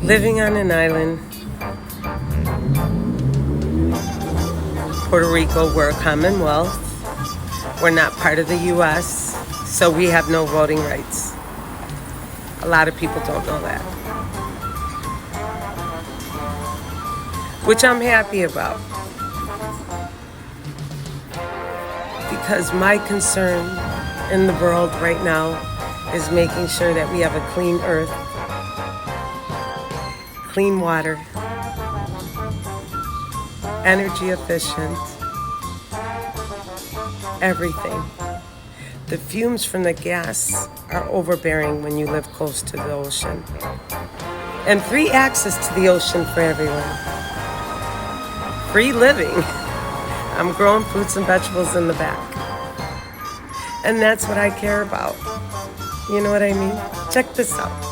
Living on an island, Puerto Rico, we're a commonwealth. We're not part of the U.S., so we have no voting rights. A lot of people don't know that, which I'm happy about, because my concern in the world right now is making sure that we have a clean earth, clean water, energy efficient, everything. The fumes from the gas are overbearing when you live close to the ocean. And free access to the ocean for everyone. Free living. I'm growing fruits and vegetables in the back. And that's what I care about. You know what I mean? Check this out.